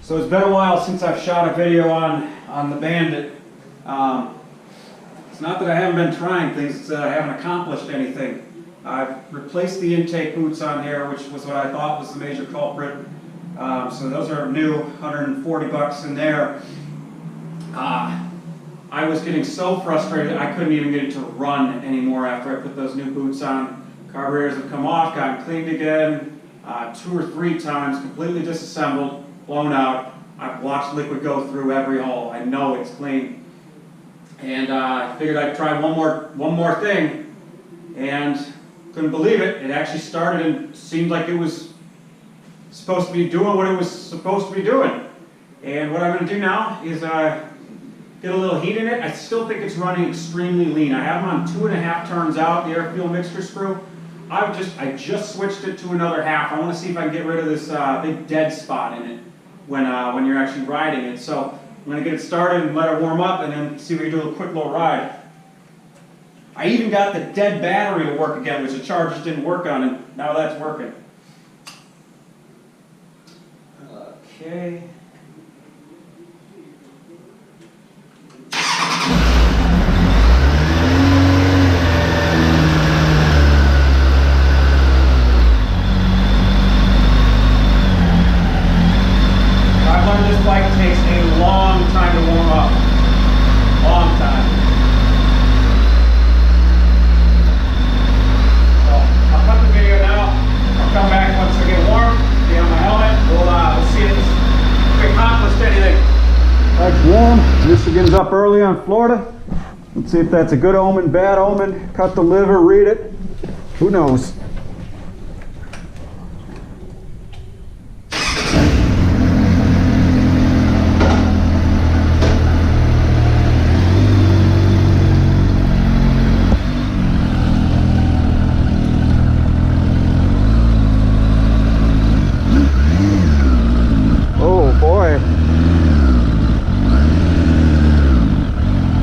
So it's been a while since I've shot a video on the Bandit. It's not that I haven't been trying things, it's that I haven't accomplished anything. I've replaced the intake boots on here, which was what I thought was the major culprit. So those are new, 140 bucks in there. I was getting so frustrated I couldn't even get it to run anymore after I put those new boots on. Carburetors have come off, gotten cleaned again, 2 or 3 times, completely disassembled, blown out. I've watched liquid go through every hole. I know it's clean. And I figured I'd try one more thing, and couldn't believe it. It actually started and seemed like it was supposed to be doing what it was supposed to be doing. And what I'm going to do now is get a little heat in it. I still think it's running extremely lean. I have them on 2.5 turns out, the air fuel mixture screw. I just switched it to another half. I want to see if I can get rid of this big dead spot in it when you're actually riding it. So I'm going to get it started and let it warm up, and then see if we can do a quick little ride. I even got the dead battery to work again, which the chargers didn't work on, and now that's working. Okay. This bike takes a long time to warm up. Long time. So I'll cut the video now. I'll come back once I get warm, be on my helmet. We'll see if we accomplished anything. Bike's warm. Michigan's up early on Florida. Let's see if that's a good omen, bad omen. Cut the liver, read it. Who knows?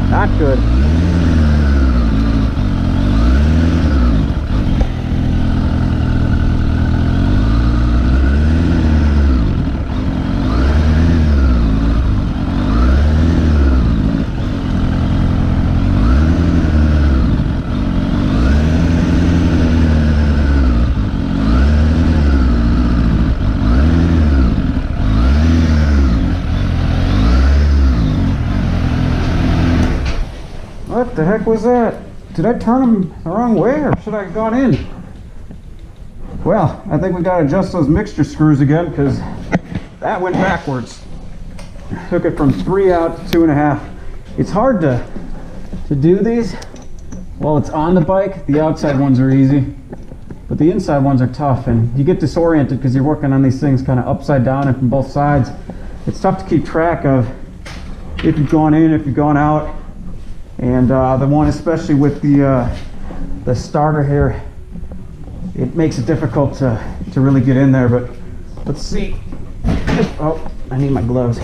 Not good. What the heck was that? Did I turn them the wrong way, or should I have gone in? Well, I think we got to adjust those mixture screws again, because that went backwards. Took it from 3 out to 2.5. It's hard to do these while it's on the bike. The outside ones are easy, but the inside ones are tough, and you get disoriented because you're working on these things kind of upside down and from both sides. It's tough to keep track of if you've gone in, if you've gone out. And the one, especially with the starter here, it makes it difficult to really get in there. But let's see. Oh, I need my gloves.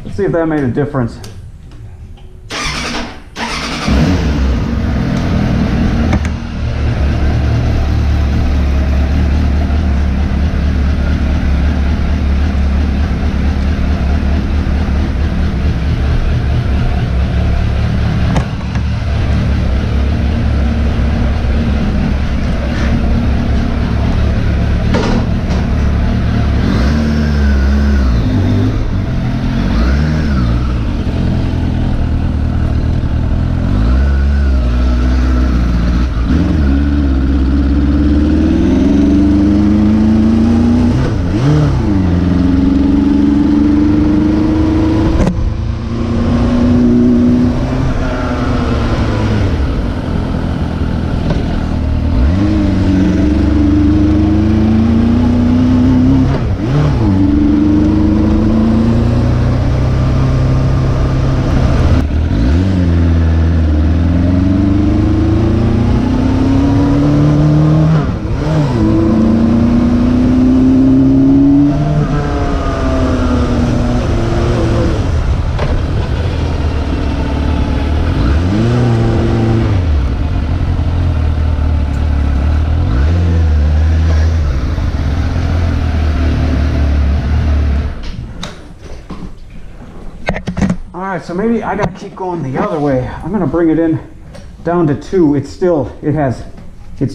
Let's see if that made a difference. All right, so maybe I gotta keep going the other way. I'm gonna bring it in down to 2. It's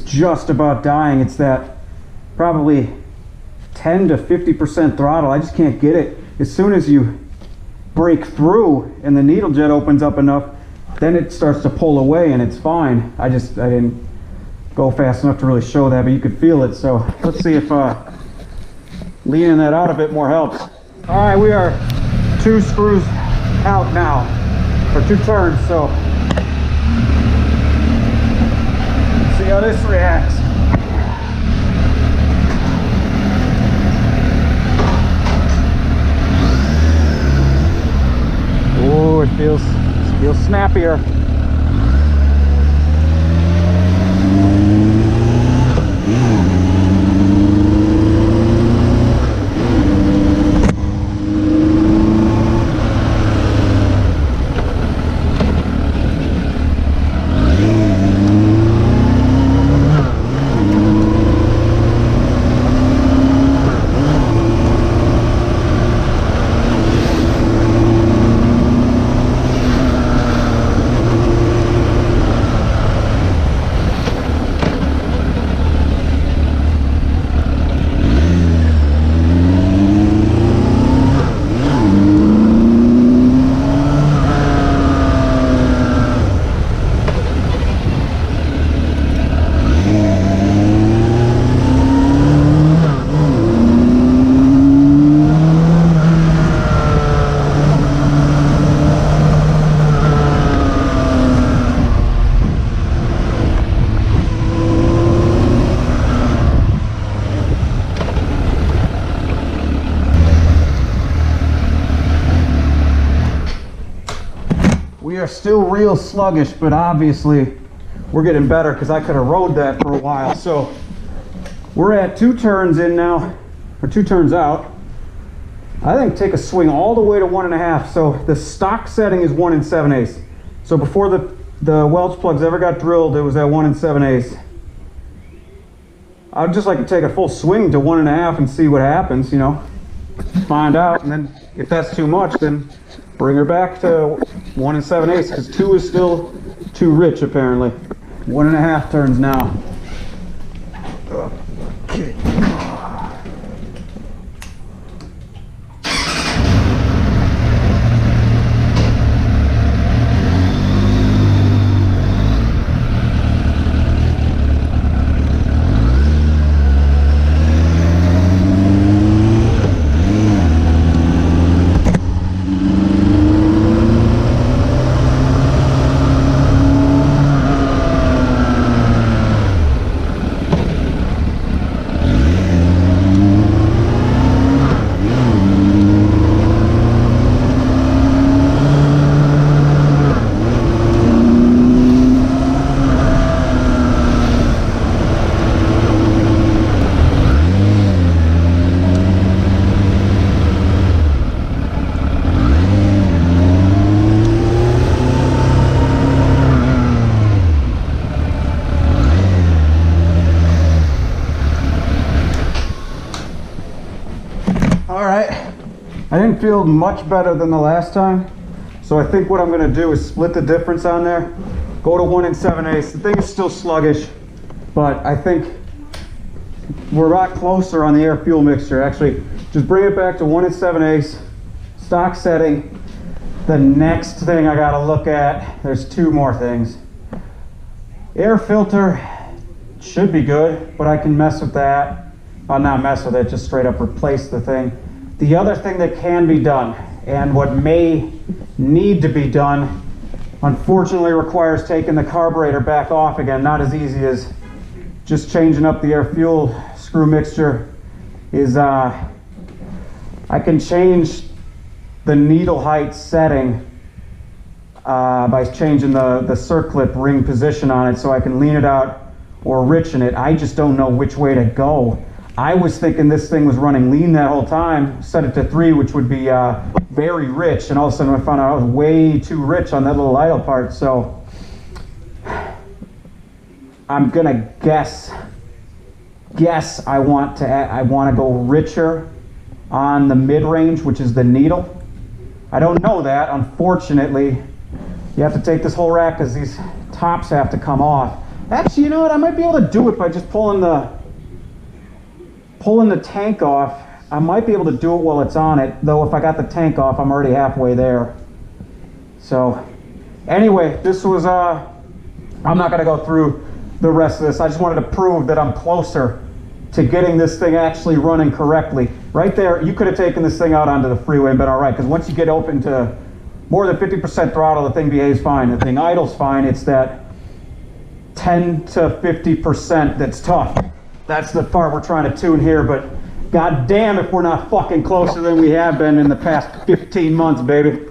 just about dying. It's that probably 10 to 50% throttle. I just can't get it. As soon as you break through and the needle jet opens up enough, then it starts to pull away and it's fine. I didn't go fast enough to really show that, but you could feel it. So let's see if leaning that out a bit more helps. All right, we are 2 screws out now, or 2 turns, so let's see how this reacts. Oh, it feels snappier. We are still real sluggish, but obviously we're getting better because I could have rode that for a while. So we're at 2 turns in now, or 2 turns out. I think take a swing all the way to 1.5. So the stock setting is 1 7/8. So before the Welch plugs ever got drilled, it was at 1 7/8. I'd just like to take a full swing to 1.5 and see what happens, you know, find out, and then if that's too much, then bring her back to 1 7/8, because 2 is still too rich apparently. 1.5 turns now. Okay. I didn't feel much better than the last time, so I think what I'm going to do is split the difference on there, go to 1 7/8. The thing is still sluggish, but I think we're a lot closer on the air fuel mixture. Actually, just bring it back to 1 7/8, stock setting. The next thing I got to look at, there's 2 more things. Air filter should be good, but I can mess with that. I'll not mess with it, just straight up replace the thing. The other thing that can be done, and what may need to be done, unfortunately requires taking the carburetor back off again. Not as easy as just changing up the air fuel screw mixture. Is I can change the needle height setting by changing the circlip ring position on it, so I can lean it out or richen it. I just don't know which way to go. I was thinking this thing was running lean that whole time, set it to 3, which would be very rich, and all of a sudden I found out I was way too rich on that little idle part. So I'm gonna guess I want to go richer on the mid-range, which is the needle. I don't know that, unfortunately. You have to take this whole rack because these tops have to come off. Actually, you know what? I might be able to do it by just pulling the tank off. I might be able to do it while it's on it, though if I got the tank off, I'm already halfway there. So, anyway, this was, I'm not gonna go through the rest of this. I just wanted to prove that I'm closer to getting this thing actually running correctly. Right there, you could have taken this thing out onto the freeway and been all right, because once you get open to more than 50% throttle, the thing behaves fine. The thing idles fine. It's that 10 to 50% that's tough. That's the part we're trying to tune here, but god damn if we're not fucking closer than we have been in the past 15 months, baby.